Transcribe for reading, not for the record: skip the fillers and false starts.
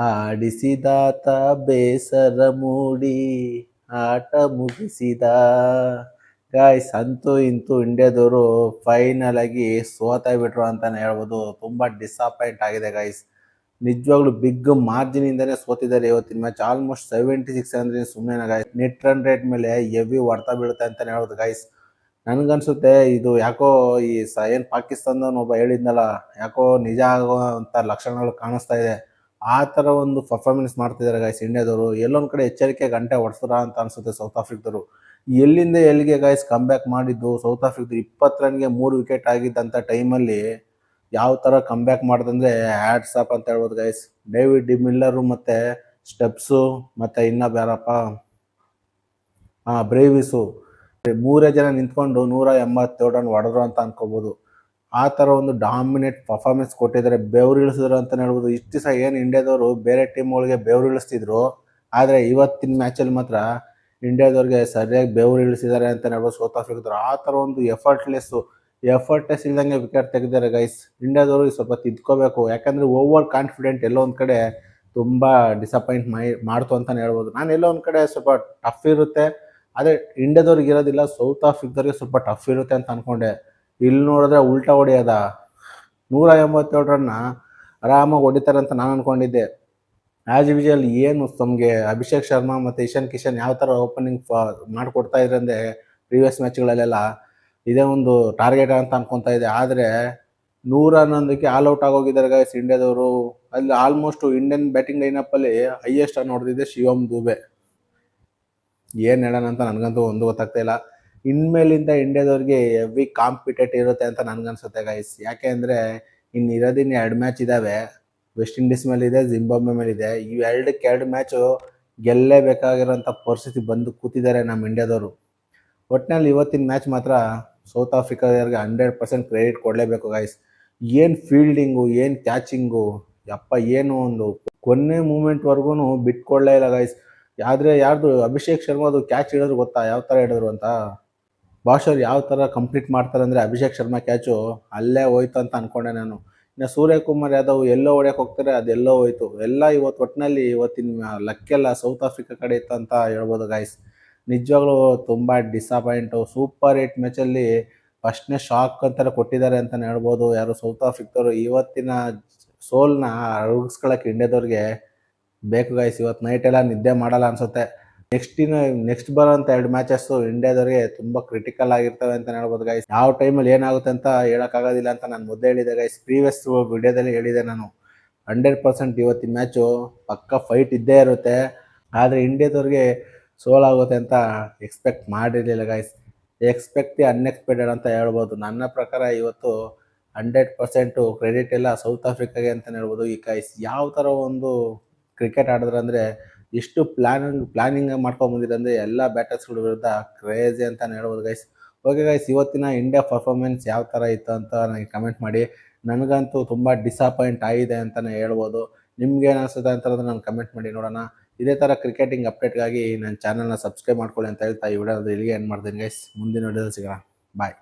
ಆಡಿಸಿದಾತ ಬೇಸರ ಮೂಡಿ ಆಟ ಮುಗಿಸಿದ. ಗಾಯ್ಸ್, ಅಂತೂ ಇಂತೂ ಇಂಡಿಯಾದವರು ಫೈನಲ್ ಆಗಿ ಸೋತಾ ಬಿಟ್ರು ಅಂತಾನೆ ಹೇಳ್ಬೋದು. ತುಂಬಾ ಡಿಸಪಾಯಿಂಟ್ ಆಗಿದೆ ಗಾಯ್ಸ್. ನಿಜವಾಗ್ಲೂ ಬಿಗ್ ಮಾರ್ಜಿನ್ ಇಂದಾನೆ ಸೋತಿದ್ದಾರೆ ಇವತ್ತಿನ ಮ್ಯಾಚ್. ಆಲ್ಮೋಸ್ಟ್ 76 ಅಂದ್ರೆ ಸುಮ್ಮನೆ ಗಾಯ್ಸ್. ನೆಟ್ ರನ್ ರೇಟ್ ಮೇಲೆ ಹೆವಿ ಹೊಡ್ತಾ ಬೀಳುತ್ತೆ ಅಂತಾನೆ ಹೇಳ್ಬೋದು ಗಾಯ್ಸ್. ನನ್ಗನ್ಸುತ್ತೆ ಇದು ಯಾಕೋ ಈ ಏನ್ ಪಾಕಿಸ್ತಾನದವನು ಒಬ್ಬ ಹೇಳಿದ್ನಲ್ಲ, ಯಾಕೋ ನಿಜ ಆಗುವಂತ ಲಕ್ಷಣಗಳು ಕಾಣಿಸ್ತಾ ಇದೆ. ಆ ತರ ಒಂದು ಪರ್ಫಾರ್ಮೆನ್ಸ್ ಮಾಡ್ತಿದ್ದಾರೆ ಗಾಯ್ಸ್ ಇಂಡಿಯಾದವರು. ಎಲ್ಲೊಂದ್ ಕಡೆ ಎಚ್ಚರಿಕೆ ಗಂಟೆ ಹೊಡ್ಸ್ತಾರ ಅಂತ ಅನ್ಸುತ್ತೆ ಸೌತ್ ಆಫ್ರಿಕಾದವರು. ಎಲ್ಲಿಂದ ಎಲ್ಲಿಗೆ ಗಾಯ್ಸ್ ಕಮ್ ಬ್ಯಾಕ್ ಮಾಡಿದ್ದು ಸೌತ್ ಆಫ್ರಿಕಾ. 20 ರನ್ಗೆ 3 ವಿಕೆಟ್ ಆಗಿದ್ದಂತ ಟೈಮಲ್ಲಿ ಯಾವ ತರ ಕಮ್ ಬ್ಯಾಕ್ ಮಾಡಿದಂದ್ರೆ ಹ್ಯಾಟ್ಸ್ ಆಫ್ ಅಂತ ಹೇಳ್ಬೋದು ಗೈಸ್. ಡೇವಿಡ್ ಡಿ ಮಿಲ್ಲರು ಮತ್ತೆ ಸ್ಟೆಪ್ಸು ಮತ್ತೆ ಇನ್ನೊಬ್ಬ ಬ್ರೇವಿಸು ಮೂರೇ ಜನ ನಿಂತ್ಕೊಂಡು 187 ರನ್ ಹೊಡೆದ್ರು ಅಂತ ಅನ್ಕೋಬಹುದು. ಆ ತರ ಒಂದು ಡಾಮಿನೇಟ್ ಪರ್ಫಾರ್ಮೆನ್ಸ್ ಕೊಟ್ಟಿದ್ದಾರೆ, ಬೆವ್ರು ಇಳಿಸಿದ್ರು ಅಂತ ಹೇಳ್ಬೋದು. ಇಷ್ಟು ದಿವಸ ಏನು ಇಂಡಿಯಾದವರು ಬೇರೆ ಟೀಮ್ಗಳಿಗೆ ಬೆವ್ರು ಇಳಿಸ್ತಿದ್ರು, ಆದ್ರೆ ಇವತ್ತಿನ ಮ್ಯಾಚಲ್ಲಿ ಮಾತ್ರ ಇಂಡಿಯಾದವ್ರಿಗೆ ಸರಿಯಾಗಿ ಬೆವ್ರು ಇಳಿಸಿದ್ದಾರೆ ಅಂತ ಹೇಳ್ಬೋದು ಸೌತ್ ಆಫ್ರಿಕಾದವ್ರು. ಆ ತರ ಒಂದು ಎಫರ್ಟ್ಲೆಸ್ ಇಲ್ದಂಗೆ ವಿಕೆಟ್ ತೆಗೆದಿದ್ದಾರೆ ಗೈಸ್. ಇಂಡಿಯಾದವರು ಸ್ವಲ್ಪ ತಿದ್ಕೋಬೇಕು, ಯಾಕಂದ್ರೆ ಓವರ್ ಕಾನ್ಫಿಡೆಂಟ್ ಎಲ್ಲೋ ಒಂದ್ ಕಡೆ ತುಂಬಾ ಡಿಸಪಾಯಿಂಟ್ ಮಾಡ್ತು ಅಂತಾನೆ ಹೇಳ್ಬೋದು. ನಾನು ಎಲ್ಲೋ ಒಂದ್ ಕಡೆ ಸ್ವಲ್ಪ ಟಫ್ ಇರುತ್ತೆ, ಅದೇ ಇಂಡಿಯಾದವ್ರಿಗೆ ಇರೋದಿಲ್ಲ, ಸೌತ್ ಆಫ್ರಿಕಾದವ್ರಿಗೆ ಸ್ವಲ್ಪ ಟಫ್ ಇರುತ್ತೆ ಅಂತ ಅನ್ಕೊಂಡೆ. ಇಲ್ಲಿ ನೋಡಿದ್ರೆ ಉಲ್ಟಾ ಹೊಡೆಯದ 187 ರನ್ನ ಆರಾಮಾಗಿ ಹೊಡಿತಾರೆ ಅಂತ ನಾನು ಅನ್ಕೊಂಡಿದ್ದೆ. ಆಸ್ ಯೂಶುವಲ್ ಏನು ತಮಗೆ ಅಭಿಷೇಕ್ ಶರ್ಮಾ ಮತ್ತೆ ಇಶಾನ್ ಕಿಶನ್ ಯಾವ ತರ ಓಪನಿಂಗ್ ಮಾಡ್ಕೊಡ್ತಾ ಇದ್ರೆ ಅಂದ್ರೆ ಪ್ರೀವಿಯಸ್ ಮ್ಯಾಚ್ಗಳಲ್ಲೆಲ್ಲ ಇದೇ ಒಂದು ಟಾರ್ಗೆಟ್ ಅಂತ ಅನ್ಕೊಂತಾ ಇದೆ. ಆದ್ರೆ 111ಕ್ಕೆ ಆಲ್ ಔಟ್ ಆಗೋಗಿದ್ದಾರೆ ಗೈಸ್ ಇಂಡಿಯಾದವರು. ಅಲ್ಲಿ ಆಲ್ಮೋಸ್ಟ್ ಇಂಡಿಯನ್ ಬ್ಯಾಟಿಂಗ್ ಲೈನಪ್ ಅಲ್ಲಿ ಹೈಯೆಸ್ಟ್ ರನ್ ಹೊಡೆದಿದೆ ಶಿವಮ್ ದುಬೆ. ಏನ್ ಹೇಳೋಣ ಅಂತ ನನಗಂತೂ ಒಂದು ಗೊತ್ತಾಗ್ತಾ ಇಲ್ಲ. ಇನ್ಮೇಲಿಂದ ಇಂಡಿಯಾದವ್ರಿಗೆ ಹೆವಿ ಕಾಂಪಿಟೇಟ್ ಇರುತ್ತೆ ಅಂತ ನನ್ಗನ್ಸುತ್ತೆ ಗೈಸ್. ಯಾಕೆ ಅಂದ್ರೆ ಇರೋದಿನ 2 ಮ್ಯಾಚ್ ಇದಾವೆ. ವೆಸ್ಟ್ ಇಂಡೀಸ್ ಮೇಲೆ ಇದೆ, ಜಿಂಬಾಬ್ವೆ ಮೇಲೆ ಇದೆ. ಈ 2 ಮ್ಯಾಚ್ ಗೆಲ್ಲೇಬೇಕಾಗಿರೋಂಥ ಪರಿಸ್ಥಿತಿ ಬಂದು ಕೂತಿದ್ದಾರೆ ನಮ್ಮ ಇಂಡಿಯಾದವರು. ಒಟ್ಟಿನಲ್ಲಿ ಇವತ್ತಿನ ಮ್ಯಾಚ್ ಮಾತ್ರ ಸೌತ್ ಆಫ್ರಿಕಾದವ್ರಿಗೆ 100% ಕ್ರೆಡಿಟ್ ಕೊಡಲೇಬೇಕು ಗೈಸ್. ಏನು ಫೀಲ್ಡಿಂಗು, ಏನು ಕ್ಯಾಚಿಂಗು, ಯಪ್ಪ ಏನು ಒಂದು ಕೊನೆ ಮೂಮೆಂಟ್ವರೆಗೂ ಬಿಟ್ಕೊಡ್ಲೇ ಇಲ್ಲ ಗೈಸ್. ಯಾರ್ದು ಅಭಿಷೇಕ್ ಶರ್ಮಾದು ಕ್ಯಾಚ್ ಹಿಡಿದ್ರು ಗೊತ್ತಾ ಯಾವ ಥರ ಹಿಡಿದ್ರು ಅಂತ? ಬಾಷರ್ ಯಾವ ಥರ ಕಂಪ್ಲೀಟ್ ಮಾಡ್ತಾರೆ ಅಂದರೆ ಅಭಿಷೇಕ್ ಶರ್ಮಾ ಕ್ಯಾಚು ಅಲ್ಲೇ ಹೋಯ್ತು ಅಂತ ಅನ್ಕೊಂಡೆ ನಾನು. ಇನ್ನು ಸೂರ್ಯಕುಮಾರ್ ಯಾದವ್ ಎಲ್ಲೋ ಹೊಡ್ಯಕ್ಕೆ ಹೋಗ್ತಾರೆ, ಅದೆಲ್ಲೋ ಹೋಯ್ತು. ಎಲ್ಲ ಒಟ್ಟಿನಲ್ಲಿ ಇವತ್ತಿನ ಲಕ್ಕೆಲ್ಲ ಸೌತ್ ಆಫ್ರಿಕಾ ಕಡೆ ಇತ್ತು ಅಂತ ಹೇಳ್ಬೋದು ಗೈಸ್. ನಿಜವಾಗ್ಲೂ ತುಂಬ ಡಿಸಪಾಯಿಂಟು. ಸೂಪರ್ 8 ಮ್ಯಾಚಲ್ಲಿ ಫಸ್ಟ್ನೇ ಶಾಕ್ ಅಂತಾರೆ ಕೊಟ್ಟಿದ್ದಾರೆ ಅಂತಲೇ ಹೇಳ್ಬೋದು ಯಾರು ಸೌತ್ ಆಫ್ರಿಕಾದವರು. ಇವತ್ತಿನ ಸೋಲ್ನ ಅರಗಿಸ್ಕೊಳ್ಳೋಕೆ ಇಂಡಿಯಾದವ್ರಿಗೆ ಬೇಕು ಗೈಸ್. ಇವತ್ತು ನೈಟ್ ಎಲ್ಲ ನಿದ್ದೆ ಮಾಡಲ್ಲ ಅನ್ಸುತ್ತೆ. ನೆಕ್ಸ್ಟ್ ಬರೋಂಥ 2 ಮ್ಯಾಚಸ್ ಇಂಡಿಯಾದವ್ರಿಗೆ ತುಂಬ ಕ್ರಿಟಿಕಲ್ ಆಗಿರ್ತವೆ ಅಂತ ಹೇಳ್ಬೋದು ಗೈಸ್. ಯಾವ ಟೈಮಲ್ಲಿ ಏನಾಗುತ್ತೆ ಅಂತ ಹೇಳೋಕ್ಕಾಗೋದಿಲ್ಲ ಅಂತ ನಾನು ಮೊದಲೇ ಹೇಳಿದೆ ಗೈಸ್. ಪ್ರೀವಿಯಸ್ ವಿಡಿಯೋದಲ್ಲಿ ಹೇಳಿದೆ ನಾನು. 100% ಇವತ್ತಿನ ಮ್ಯಾಚು ಪಕ್ಕ ಫೈಟ್ ಇದ್ದೇ ಇರುತ್ತೆ. ಆದರೆ ಇಂಡಿಯಾದವ್ರಿಗೆ ಸೋಲಾಗುತ್ತೆ ಅಂತ ಎಕ್ಸ್ಪೆಕ್ಟ್ ಮಾಡಿರಲಿಲ್ಲ ಗೈಸ್. ಎಕ್ಸ್ಪೆಕ್ಟ್ ದಿ ಅನ್ಎಕ್ಸ್ಪೆಕ್ಟೆಡ್ ಅಂತ ಹೇಳ್ಬೋದು. ನನ್ನ ಪ್ರಕಾರ ಇವತ್ತು 100% ಕ್ರೆಡಿಟ್ ಎಲ್ಲ ಸೌತ್ ಆಫ್ರಿಕಾಗೆ ಅಂತಲೇ ಹೇಳ್ಬೋದು. ಈ ಗೈಸ್ ಯಾವ ಥರ ಒಂದು ಕ್ರಿಕೆಟ್ ಆಡಿದ್ರೆ ಅಂದರೆ ಎಷ್ಟು ಪ್ಲಾನಿಂಗ್ ಮಾಡ್ಕೊಂಡು ಬಂದಿದೆ ಅಂದರೆ ಎಲ್ಲ ಬ್ಯಾಟರ್ಸ್ಗಳ ವಿರುದ್ಧ ಕ್ರೇಜಿ ಅಂತಲೇ ಹೇಳ್ಬೋದು ಗೈಸ್. ಓಕೆ ಗೈಸ್, ಇವತ್ತಿನ ಇಂಡಿಯಾ ಪರ್ಫಾರ್ಮೆನ್ಸ್ ಯಾವ ಥರ ಇತ್ತು ಅಂತ ನನಗೆ ಕಮೆಂಟ್ ಮಾಡಿ. ನನಗಂತೂ ತುಂಬ ಡಿಸಪಾಯಿಂಟ್ ಆಗಿದೆ ಅಂತಲೇ ಹೇಳ್ಬೋದು. ನಿಮ್ಗೆ ಏನು ಅನಿಸುತ್ತೆ ಅಂತ ನಾನು ಕಮೆಂಟ್ ಮಾಡಿ ನೋಡೋಣ. ಇದೇ ಥರ ಕ್ರಿಕೆಟಿಂಗ್ ಅಪ್ಡೇಟ್ಗಾಗಿ ನನ್ನ ಚಾನಲ್ನ ಸಬ್ಸ್ಕ್ರೈಬ್ ಮಾಡ್ಕೊಳ್ಳಿ ಅಂತ ಹೇಳ್ತಾ ಈ ವಿಡಿಯೋದ ಇಲ್ಲಿಗೆ ಏನು ಮಾಡ್ತೀನಿ ಗೈಸ್. ಮುಂದಿನ ವಿಡಿಯೋದಲ್ಲಿ ಸಿಗೋಣ. ಬಾಯ್.